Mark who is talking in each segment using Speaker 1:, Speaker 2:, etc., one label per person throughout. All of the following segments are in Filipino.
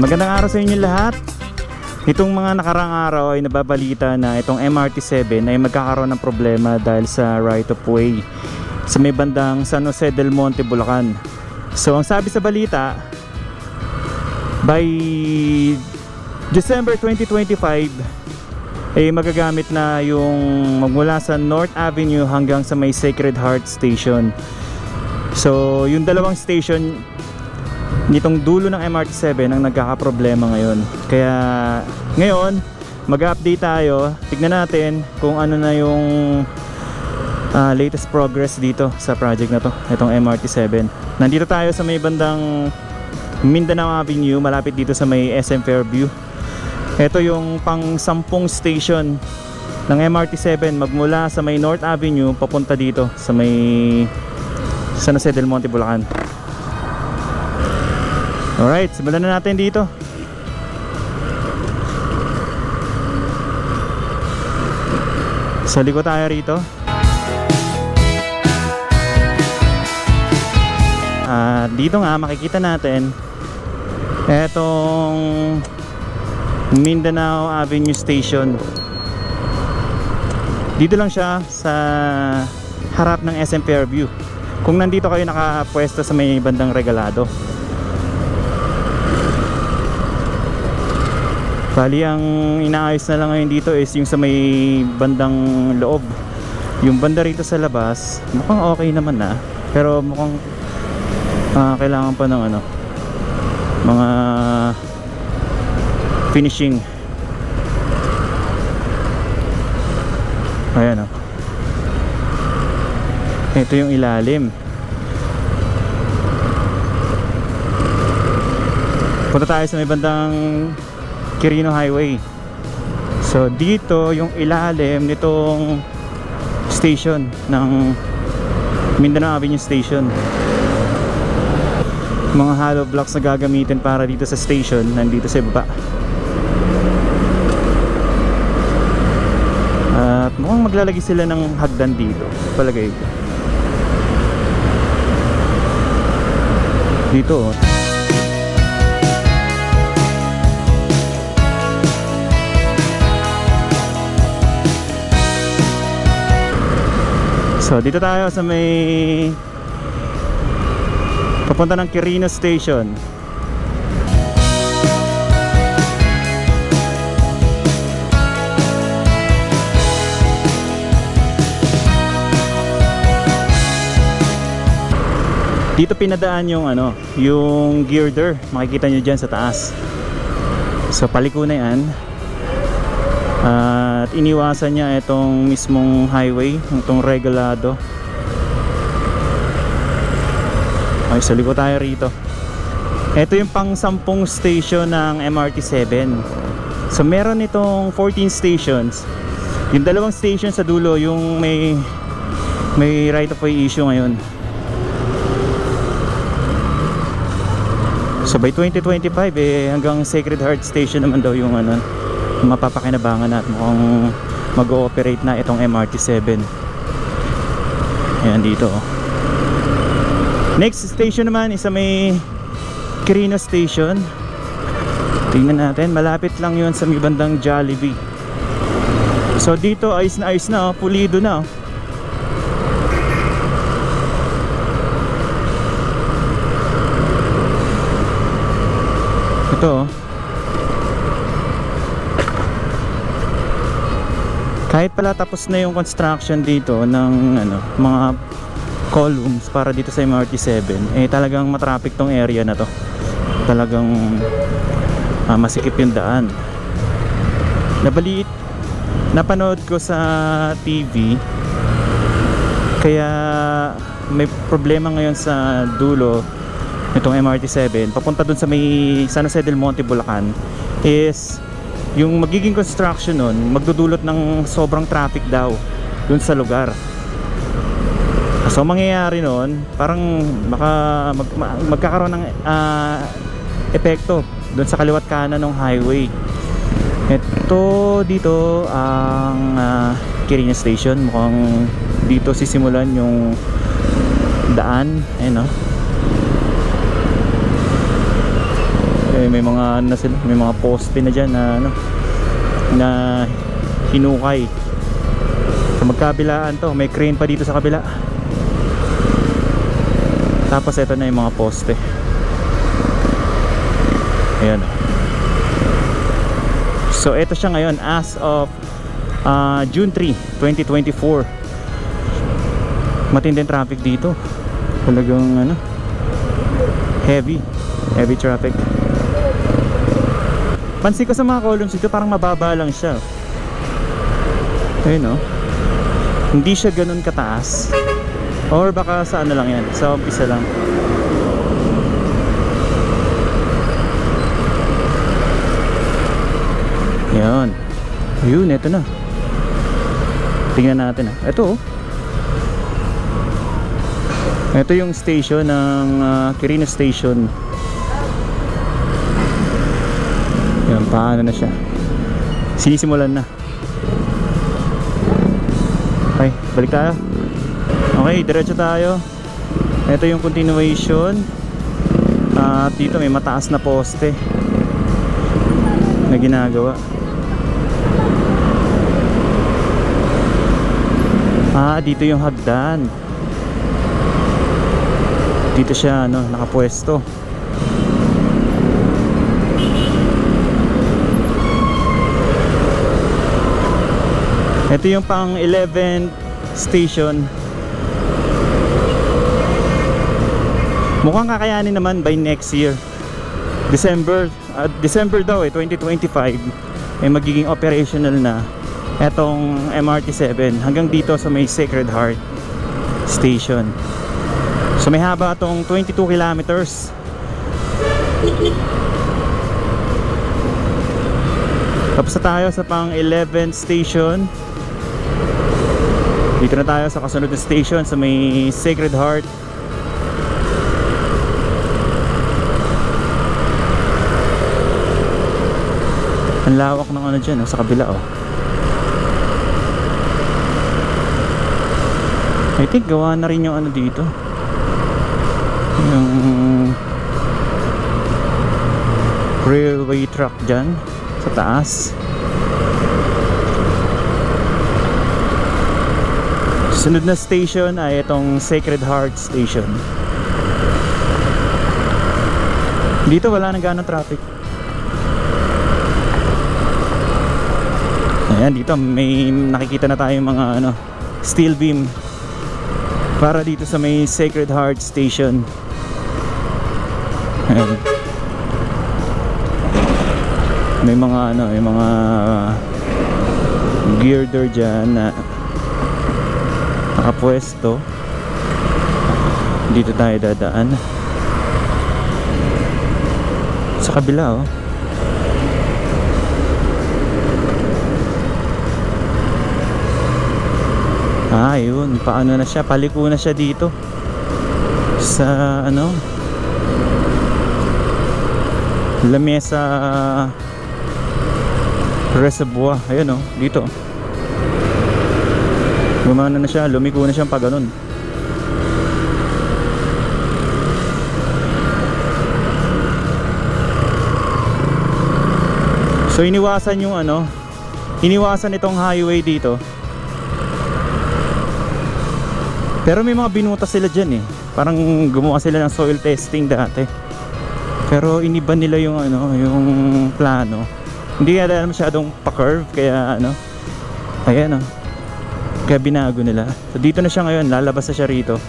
Speaker 1: Magandang araw sa inyo lahat. Itong mga nakarang araw ay nababalita na itong MRT7 ay magkakaroon ng problema dahil sa right of way sa may bandang San Jose del Monte, Bulacan. So ang sabi sa balita, by December 2025 ay magagamit na yung magmula sa North Avenue hanggang sa may Sacred Heart Station. So yung dalawang station nitong dulo ng MRT7 ang nagkakaproblema ngayon. Kaya ngayon mag-update tayo, tignan natin kung ano na yung latest progress dito sa project na to, itong MRT7. Nandito tayo sa may bandang Mindanao Avenue, malapit dito sa may SM Fairview. Ito yung pang 10 station ng MRT7 magmula sa may North Avenue papunta dito sa may San Jose del Monte, Bulacan. Alright, simulan na natin dito. Sa likod tayo rito. Dito nga makikita natin etong Mindanao Avenue Station. Dito lang siya sa harap ng SM Fairview. Kung nandito kayo nakapwesto sa may bandang Regalado. Bali ang inaayos na lang ngayon dito is yung sa may bandang loob. Yung banda rito sa labas mukhang okay naman na, pero mukhang kailangan pa ng mga finishing. Ayan ito yung ilalim. Punta tayo sa may bandang Quirino Highway. So dito yung ilalim nitong station ng Mindanao Avenue Station. Mga hollow blocks na gagamitin para dito sa station nandito sa baba. At mukhang maglalagay sila ng hagdan dito, palagay ko. Dito so dito tayo sa may papunta ng Quirino Station. Dito pinadaan yung yung girder, makikita nyo dyan sa taas. So paliko na yan. At iniwasan niya itong mismong highway, itong Regalado. Okay, so liko tayo rito. Ito yung pang 10 station ng MRT7. So meron itong 14 stations. Yung dalawang station sa dulo yung may right of way issue ngayon. So by 2025 hanggang Sacred Heart Station naman daw yung mapapakinabangan at mukhang mag-ooperate na itong MRT7. Ayan dito Next station naman is may Quirino Station. Tingnan natin, malapit lang yun sa may bandang Jollibee. So dito ayos na pulido na ito kahit pala tapos na yung construction dito ng mga columns para dito sa MRT7, talagang matraffic tong area na to. Talagang masikip yung daan. Napanood ko sa TV, kaya may problema ngayon sa dulo itong MRT7 papunta dun sa may San Jose del Monte, Bulacan is yung magiging construction nun magdudulot ng sobrang traffic daw dun sa lugar. So mangyayari nun parang magkakaroon ng epekto dun sa kaliwat kanan ng highway. Ito dito ang Quirino Station. Mukhang dito sisimulan yung daan. may mga ano na sila, may mga poste na dyan na ano, na hinukay. So magkabilaan to, may crane pa dito sa kabila. Tapos ito na yung mga poste. Ayan. So ito siya ngayon as of June 3, 2024. Matinding traffic dito. Talagang ano, heavy traffic. Pansin ko sa mga columns dito, parang mababa lang siya. Ayun, no? Hindi siya ganun kataas. Or baka sa ano lang yan, sa umpisa lang. Yan. Ayun, ito na. Tingnan natin. Ito, oh. Ito yung station ng Quirino Station. Yan, paano na siya. Sinisimulan na. Okay, balik tayo. Okay, diretso tayo. Ito yung continuation. At dito may mataas na poste na ginagawa. Dito yung hagdan. Dito siya ano, nakapwesto. Ito yung pang 11th station. Mukhang kakayanin naman by next year. December daw 2025 ay magiging operational na etong MRT7 hanggang dito sa may Sacred Heart Station. So may haba itong 22 kilometers. Tapos na tayo sa pang 11th station. Dito na tayo sa kasunod na station sa may Sacred Heart. Ang lawak ng ano dyan, sa kabila, oh. I think gawa na rin yung ano dito, yung railway track dyan sa taas. Sunod na station ay itong Sacred Heart Station. Dito wala nang ganong traffic. Ayan, dito may nakikita na tayong mga ano, steel beam para dito sa may Sacred Heart Station. Ayan. May mga ano, may mga girder dyan na nakapwesto. Dito tayo dadaan sa kabila, oh. Yun, paano na siya, paliko na siya dito sa ano, Lamesa Reservoir. Ayun, oh, dito gumana na siya, lumiko na siya pa ganun. So iniwasan yung ano, iniwasan itong highway dito. Pero may mga binutas sila dyan, eh. Parang gumawa sila ng soil testing dati. Pero iniba nila yung ano, yung plano. Hindi kaya masyadong pa-curve, kaya ano, ayan, oh. Kaya binago nila. So dito na siya ngayon, lalabas na siya rito.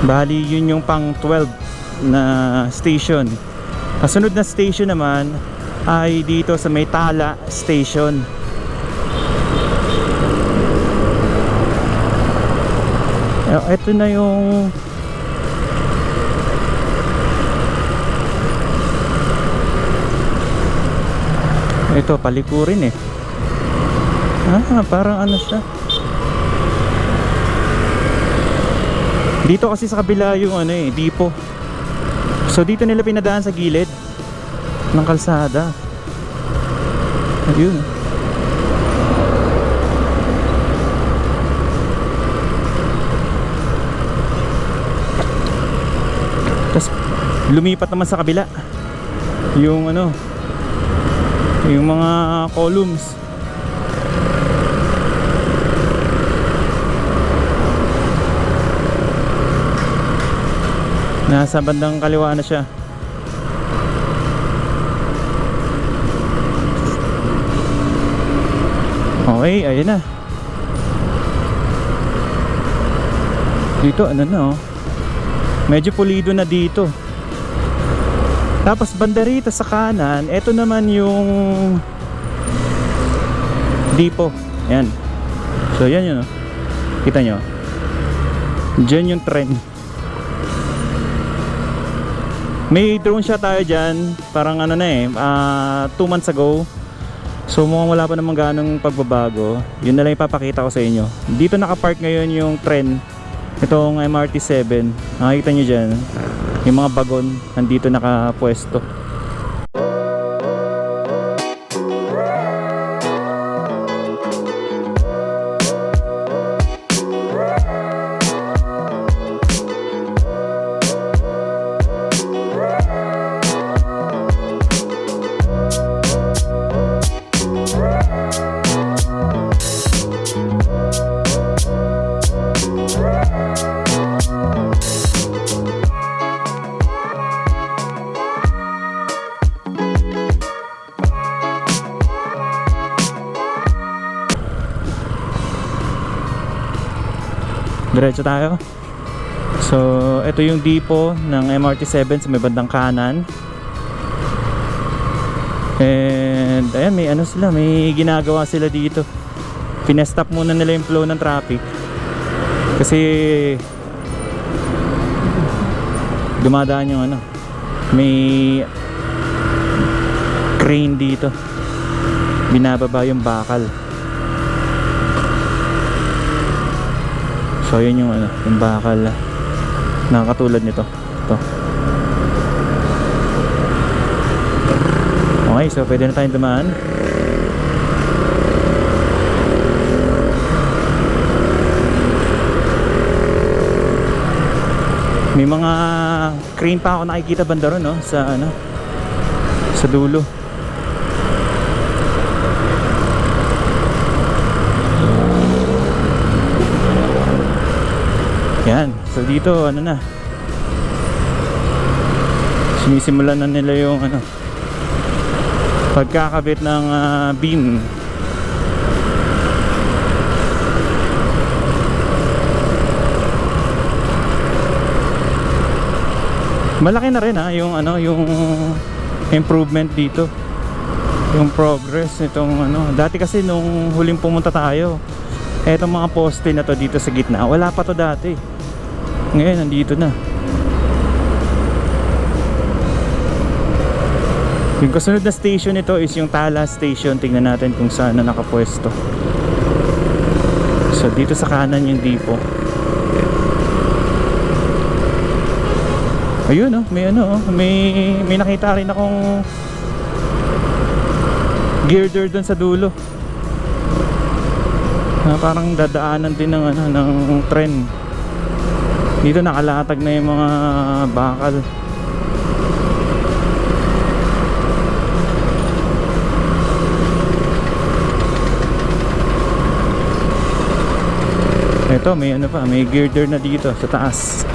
Speaker 1: Bali yun yung pang 12 na station. Kasunod na station naman ay dito sa may Tala Station. Ito na yung ito, palikurin, eh. Parang ano siya. Dito kasi sa kabila yung ano, eh, depot. So dito nila pinadaan sa gilid ng kalsada. Ayun. lumipat naman sa kabila yung ano, yung mga columns. Nasa bandang kaliwa na siya. Okay, ayun na. Dito ano na oh, medyo pulido na dito. Tapos banda rito sa kanan, eto naman yung depot. Yan. So yan yun oh. Kita nyo, dyan yung tren. May drone shot tayo dyan, parang ano na eh, 2 months ago. So mukhang wala pa namang ganong pagbabago. Yun na lang ipapakita ko sa inyo. Dito nakapark ngayon yung tren, itong MRT7. Nakikita nyo dyan, yung mga bagon nandito nakapwesto. Diretso tayo. So ito yung depot ng MRT7 sa may bandang kanan. And ayan, may ano sila, may ginagawa sila dito. Pinestop muna nila yung flow ng traffic kasi dumadaan yung ano, may crane dito, binababa yung bakal. So yun yung ano, yung bakal na katulad nito. Ito. Okay, so pwede na tayong dumaan. May mga crane pa ako nakikita banda ron, no? Sa ano, sa dulo. Yan, so dito ano na, sinisimulan na nila yung ano, pagkakabit ng beam. Malaki na rin yung ano, yung improvement dito, yung progress nitong ano. Dati kasi nung huling pumunta tayo, etong mga poste na to dito sa gitna, wala pa to dati. Ngayon nandito na. Yung kasunod na station nito is yung Tala Station. Tingnan natin kung saan na nakapwesto. So dito sa kanan yung depot. Ayun oh, may ano oh, may nakita rin akong girder doon sa dulo. Parang dadaanan din ng ano, ng tren. Dito nakalatag na yung mga bakal. Ito may ano pa, may girder na dito sa taas.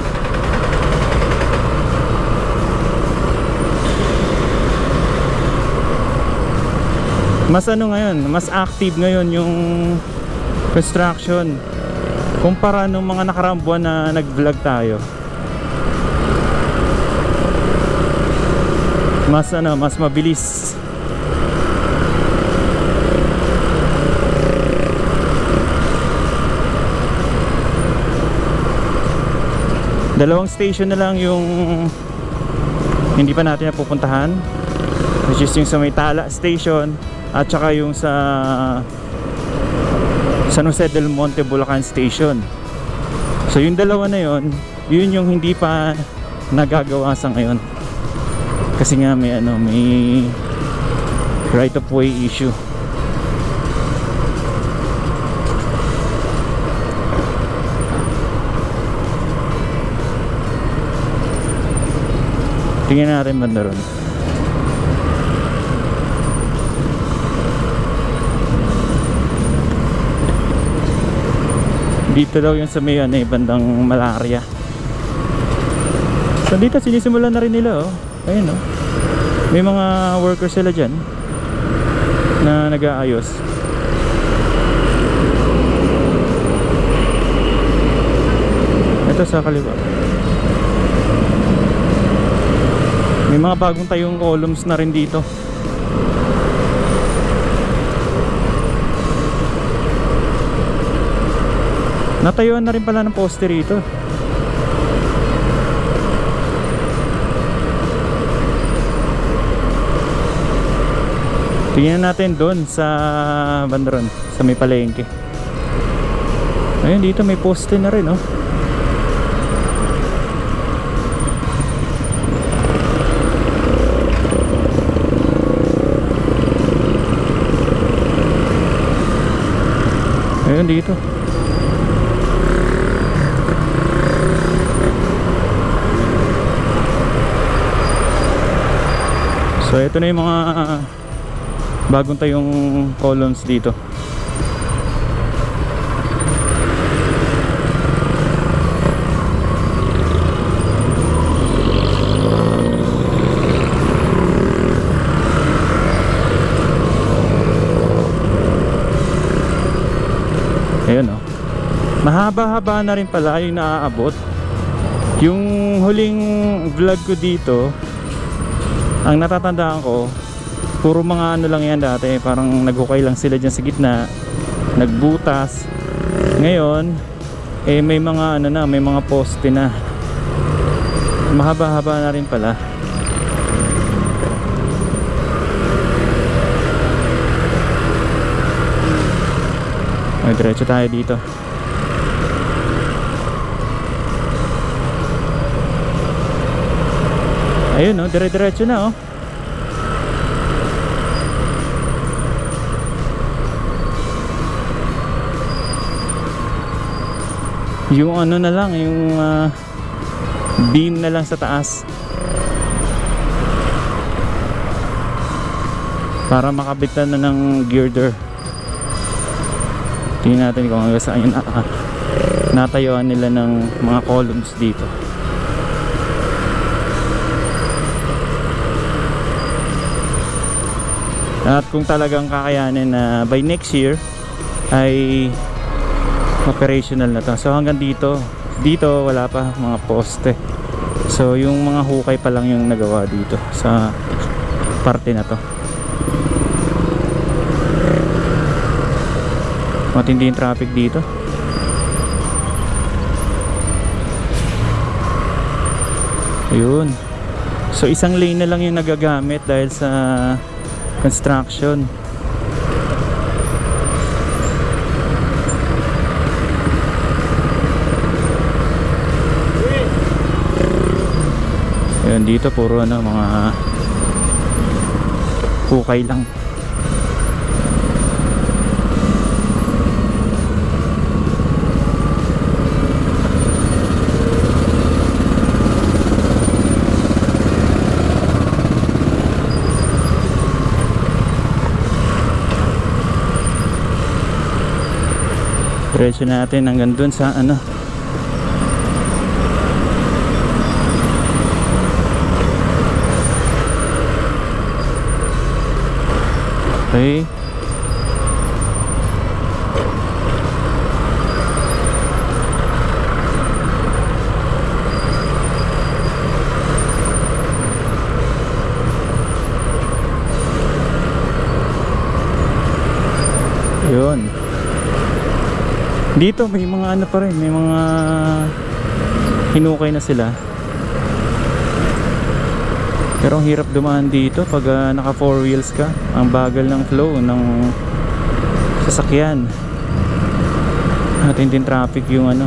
Speaker 1: Mas ano ngayon, mas active ngayon yung construction kumpara nung mga nakaraang buwan na nag-vlog tayo. Mas ano, mas mabilis. Dalawang station na lang yung hindi pa natin napupuntahan, which is yung sa may Tala Station at saka yung sa San Jose del Monte Bulacan Station. So yung dalawa na yun, yun yung hindi pa nagagawa sa ngayon. Kasi nga may ano, may right of way issue. Tingnan natin banda ron. Dito daw yung sa may bandang Malaria. So dito sinisimulan na rin nila, oh. Ayun, oh. May mga workers sila dyan na nag-aayos. Ito sa kaliwa. May mga bagong tayong columns na rin dito. Natayuan na rin pala ng poste rito. Tingnan natin doon sa bandaron, sa may palengke. Ayun, dito may poste na rin, oh. Ayun dito. So ito na yung mga bagong tayong columns dito. Ayun, oh. Mahaba-haba na rin pala yung naaabot. Yung huling vlog ko dito, ang natatandaan ko, puro mga ano lang yan dati, parang naghukay lang sila dyan sa gitna, nagbutas. Ngayon may mga ano na, may mga poste na. Mahaba-haba na rin pala. Ay, diretso tayo dito. Ayun, oh, dire-diretso na, oh. Yung ano na lang, yung beam na lang sa taas para makabitan na ng girder. Tingnan natin kung hanggang saan yung natayuan nila ng mga columns dito. At kung talagang kakayanin na by next year ay operational na to. So hanggang dito wala pa mga poste. So yung mga hukay pa lang yung nagawa dito sa parte na to. Matindi yung traffic dito. Ayun. So isang lane na lang yung nagagamit dahil sa construction. Ayun, dito puro ano, mga hukay lang. Diretso natin hanggang dun sa ano, okay. Yun. Dito may mga ano pa rin, may mga hinukay na sila. Pero ang hirap dumaan dito pag naka 4 wheels ka. Ang bagal ng flow ng sasakyan. At hindi traffic yung ano,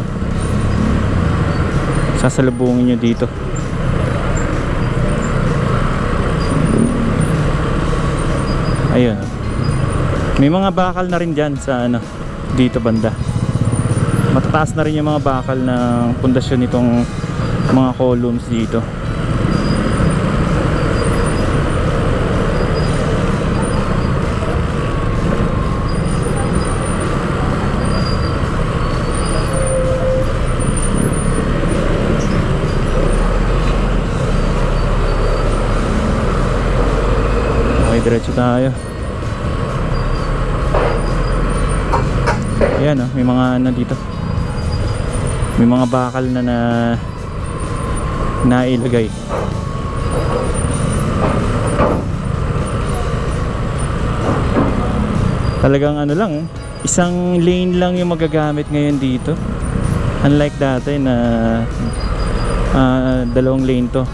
Speaker 1: sasalubungin nyo dito. Ayun. May mga bakal na rin dyan sa ano, dito banda. Matataas na rin yung mga bakal ng pundasyon nitong mga columns dito. diretso tayo. Ayan oh, may mga ano dito. May mga bakal na nailagay. Talagang ano lang, isang lane lang yung magagamit ngayon dito. Unlike dati na dalawang lane to.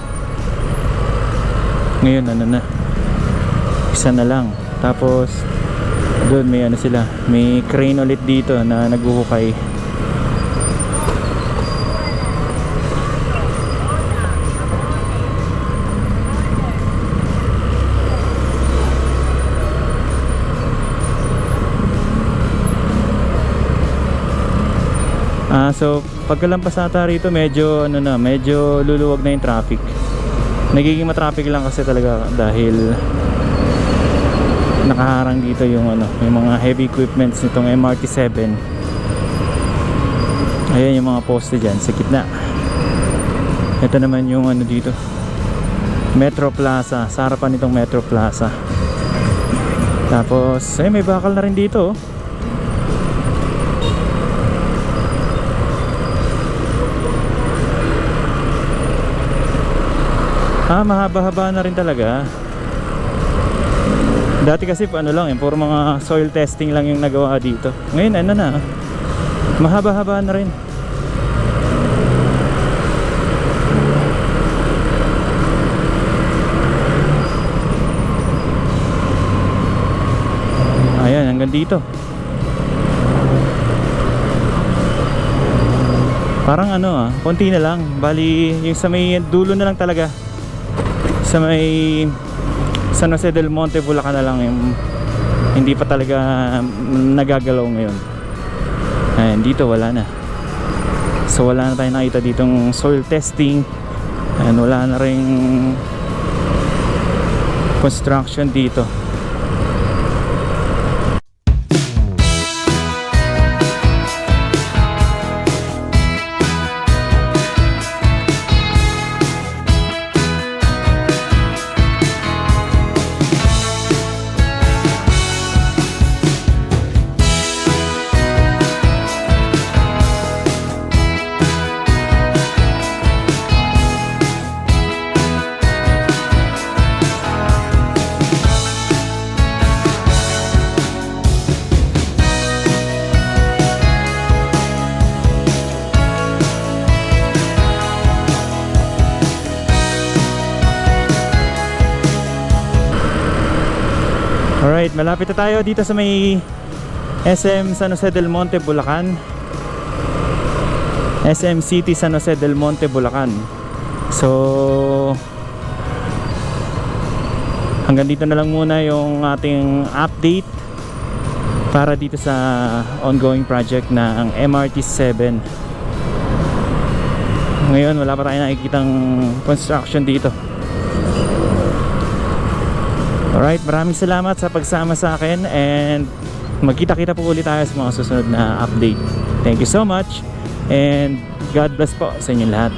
Speaker 1: Ngayon ano na, isa na lang. Tapos doon may ano sila, may crane ulit dito na naghuhukay. So pagkalampas nata rito medyo ano na, medyo luluwag na yung traffic. Nagiging matraffic lang kasi talaga dahil nakaharang dito yung ano, yung mga heavy equipments nitong MRT7. Ayan yung mga poste dyan sa gitna. Ito naman yung ano dito, Metro Plaza, sa harapan nitong Metro Plaza. Tapos ay may bakal na rin dito oh. Mahaba-haba na rin talaga. Dati kasi ano lang, puro mga soil testing lang yung nagawa dito. Ngayon ano na, mahaba-haba na rin. Ayan, hanggang dito. Parang ano konti na lang. Bali, yung sa may dulo na lang talaga. Sa may San Jose del Monte, Bulacan na lang yung hindi pa talaga nagagalaw ngayon. Ayan, dito wala na. So wala na tayong nakita ditong soil testing. Ayan, wala na ring construction dito. Alright, malapit na tayo dito sa may SM San Jose del Monte, Bulacan. SM City San Jose del Monte, Bulacan. So hanggang dito na lang muna yung ating update para dito sa ongoing project na ang MRT7. Ngayon wala pa tayong nakikitang construction dito. Alright, maraming salamat sa pagsama sa akin and magkita-kita po ulit tayo sa mga susunod na update. Thank you so much and God bless po sa inyo lahat.